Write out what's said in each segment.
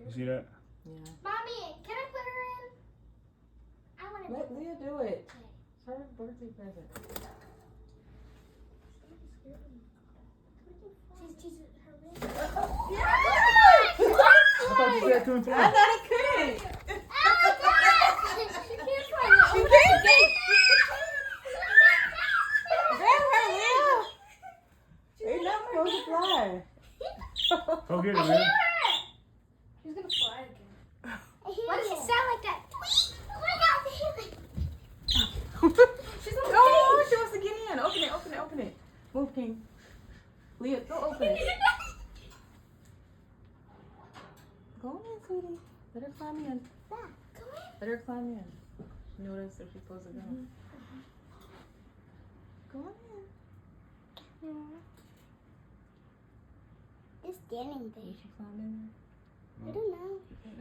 You see that? Yeah. Mommy, can I put her in? I want to. Let Leah do it. It's her birthday present. She's her ring. I thought you said couldn't I play. thought it couldn't. Oh my gosh! She can't play. She can't be. Grab her, Leah. They're not supposed to fly. Go get it, I man. hear her. She's gonna fly again. Why does it sound like that? Oh my God! She's on the she wants to get in. Open it, open it, open it. Move, King. Leah, go open it. Go in, sweetie. Let her climb in. Let her climb in. Notice if she's supposed to go. Go in. It's standing Did there. she climb in I don't know. there?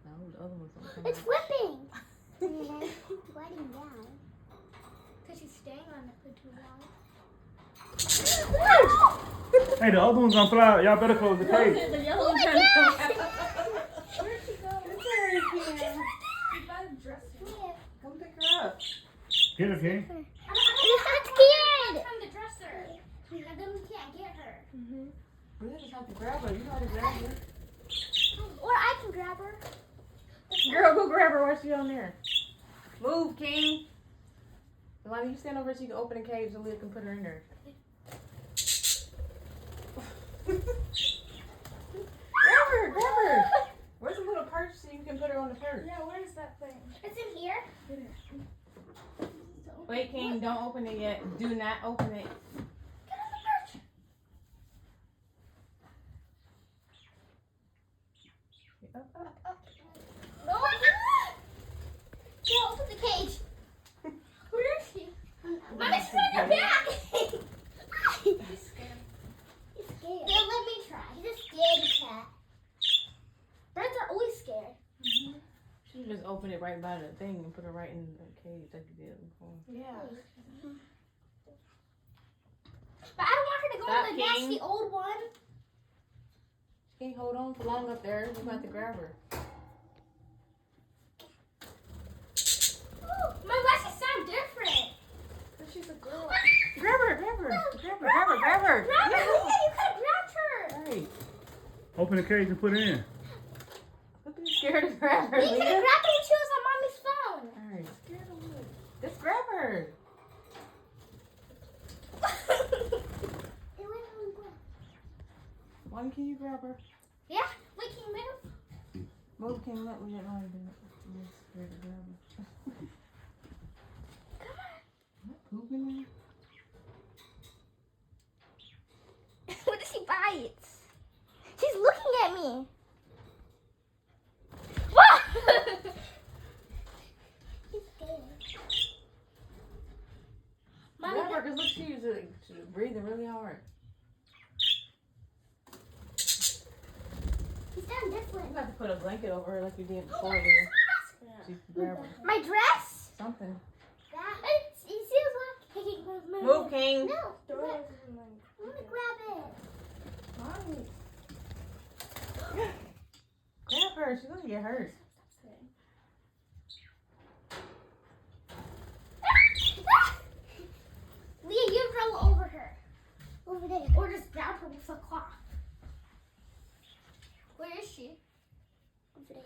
No, the other one's don't come It's out. flipping. Gliding down. Because she's staying on it for too long. Hey, the other one's gonna fly out. Y'all better close the cage. The yellow one's trying to come out. Where'd she go? It's her, King. She got a dress. Come pick her up. Get her, King. I'm scared. From the dresser. I don't can't get her. We just have to grab her. You know how to grab her. Or I can grab her. Girl, go grab her while she's on there. Move, King. Lonnie, you stand over so you can open the cage so Leah can put her in there. Grab her, grab her. Where's the little perch so you can put her on the perch? Yeah, where is that thing? It's in here. Wait, King, don't open it yet. Do not open it. Get on the perch. Up, up. No, I can't. Yeah, open the cage. Where is she? Mommy's in the back. He's scared. He's scared. Yeah, let me try. He's a scaredy cat. Birds are always scared. She just open it right by the thing and put her right in the cage like you did before. Yeah. But I don't want her to go Stop, in the King. nasty old one. She can't hold on for long up there. You have to grab her. Ooh, my lashes sound different. But she's a girl. Grab her, grab her. Grab her, grab her, grab her. Grab her. Leah, you could have grabbed her. Right. Open the cage and put it in. Look at you scared to grab her, You could have Leah. grabbed her when she was on mommy's phone. Alright. Just grab her. One, can you grab her? Yeah? Wait, can you move? Move, can you let me get mine? I'm scared to grab her. Come What, pooping in? on. What does she bite? She's looking at me. Whoa! She's scared. Mommy, Grab her, because look, she's breathing really hard. you sound different. You have to put a blanket over her like you did before, Leah. She can grab her. My dress? Something. That. You see what's wrong? Move, King. No. Throw Look. it in I'm gonna grab it. Mommy. Grab her. She's going to get hurt. Leah, you roll over her. Over there. Or just grab her with a claw. Where is she? Over there.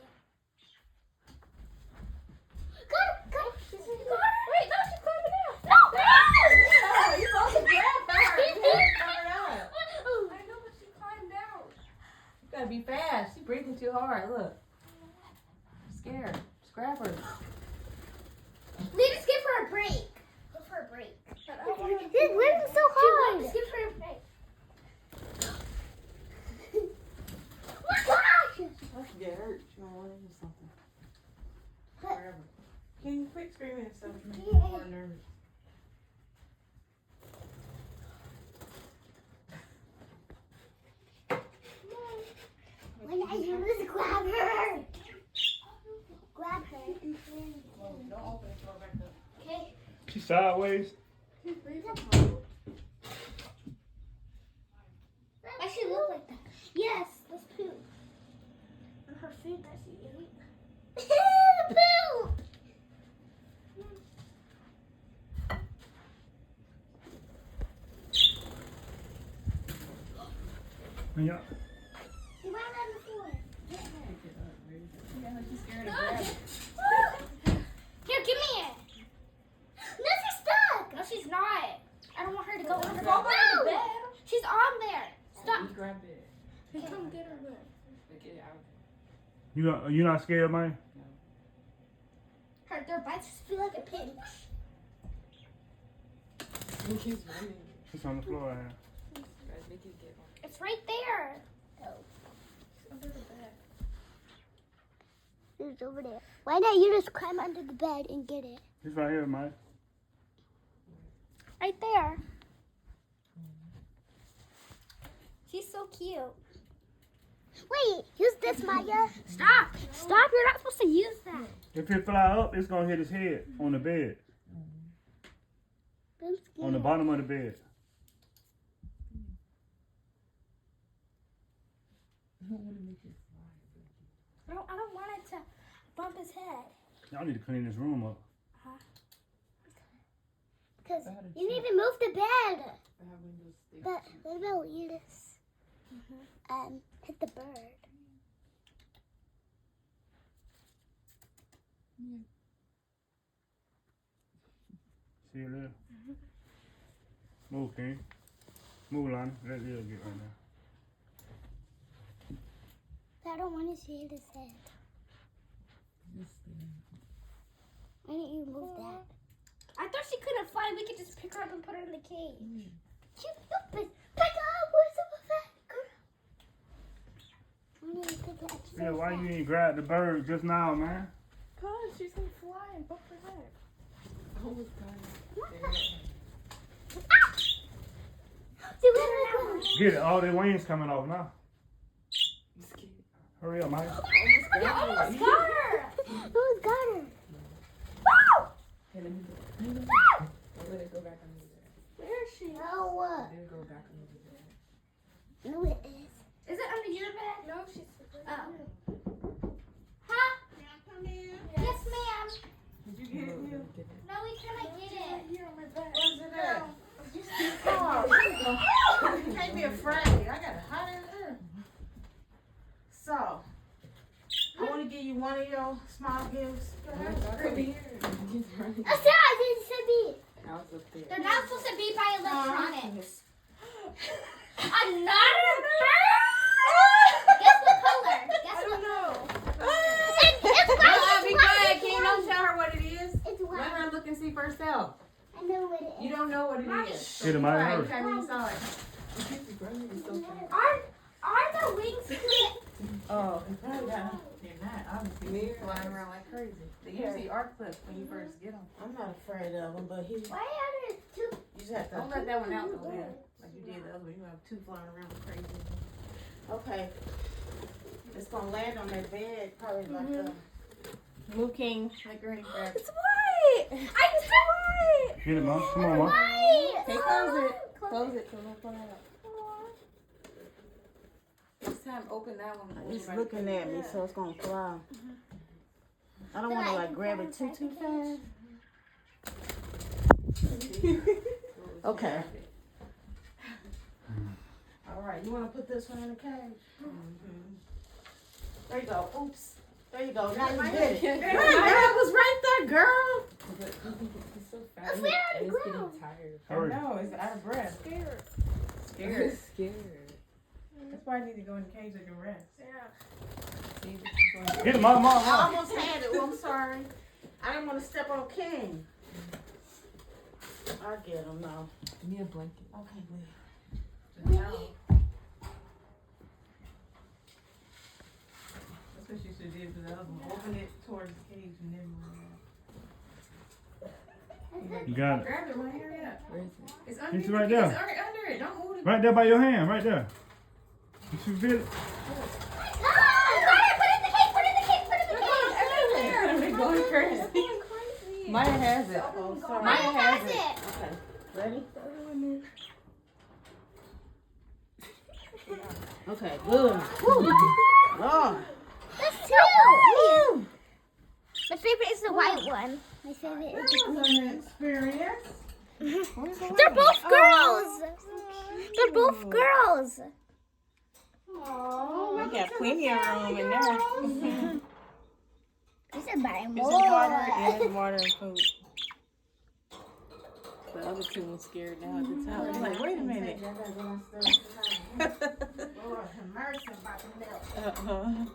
Got her! Got her! She's got her! Wait, no, she's climbing out! No! You're supposed to grab her. You have to cover it up. I know, but she climbed out. You gotta be fast. She's breathing too hard. Look. I'm scared. Just grab her. Leah, just give her a break. Give her a break. But I want to She's working so hard. Just give her a break. Oh my gosh! Let's get hurt. She gonna want to do something. Grab her. Can you quit screaming and stuff? It makes me more nervous. When I use grab her. Grab her. Don't open the door back up. Okay. She sideways. I should look like that. Yes, let's poop. Yeah. She went on the floor. Get her. She's scared of No, grabbing. Here, give me it. No, she's stuck. No, she's not. I don't want her to go under the bed. She's on there. Stop. You grab it. Hey, come get her back. Get it out. You not scared, man? Their bites just feel like a pinch. He's running. She's on the floor. Right now. Guys, make it get on. It's right there. Under the bed. It's over there. Why not you just climb under the bed and get it? It's right here, man. Right there. She's so cute. Wait, use this, Maya. Stop. Stop. You're not supposed to use that. If it fly up, it's gonna hit his head on the bed. I'm scared. On the bottom of the bed. I don't want it to bump his head. Y'all need to clean this room up. Because you need to move the bed. I have windows stick. But what about you just hit the bird? See you there. Move, King. Move, Lonnie. Let Lil get right now. I don't want to see his head. Why don't you move that? I thought she couldn't fly. We could just pick her up and put her in the cage. Stupid. Pick her up. Where's the buffet? Yeah, why you ain't grab the bird just now, man? Cause she's gonna fly and bump her head. Oh, it's fine. Get it. All the wings coming off now. Hurry up, Mike. You almost got her. Almost got her. Hey, let me go. Let it go back under the bed. Where is she? No. Let it go back under the bed. No, it is. Is it under your bed? No, she's. Oh. Huh? Yes, ma'am. Did you get it? No, we cannot get it. Here on my bed. Where's it at? Just You can't be afraid. I got it hot in here. So, I want to give you one of your small gifts. Come here. He's running. I said I didn't say be. Now it's up there. They're not supposed to be by electronics. Another bird? Guess what color? Guess what color? It's Be white. quiet, King. Don't tell her what it is. It's Let white. her look and see for herself. I know what it is. You don't know what it is. Get him out of Right, her. you haven't even saw it. He's running. He's so fast. Are the wings split? Oh, they're not. Obviously, Mirror. flying around like crazy. They usually are clipped when you first get them. I'm not afraid of them, but you Why are there two? just have to. Don't let that one out the way. Like you did the other one. You have two flying around like crazy. Okay. It's gonna land on that bed, probably like Move King, like Granny grab. It's white. I just white. Get it, Mom. Come on, Mom. White. Hey, close it. Close it so don't fly out. This time, open that one. It's looking at me, so it's gonna fly. I don't want to like grab it too fast. Okay. All right, you want to put this one in the cage? There you go. Oops. There you go. Now you did it. That was right there, girl. He's so fast. It's there on And the it's getting ground. tired. Hurry. No, it's out of breath. Scared. Scared. He's scared. That's why I need to go in the cage so I can rest. Yeah. See, this is going Get him, Mom. I almost had it. Oh, I'm sorry. I didn't want to step on King. I'll get him now. Give me a blanket. Okay, wait. That's what you should do for the other one. Open it towards the cage and then You got it. grab it right here. Yeah. Where is it? It's under It's right there. It's under it. Don't move it. Right there by your hand. Right there. You should feel it. They're going crazy. Going crazy. Maya has it. Oh, sorry. Maya has it. Okay. Ready? Okay, good. Lord. That's two. My favorite is the white one. My favorite is the green. Experience. They're both girls. They're both girls. We got plenty of room in there. You said buy Is more. it water? Yeah, it's water and food. The other two was scared now at the top. They're like, wait a minute. Lord, have mercy about the milk. Uh-huh.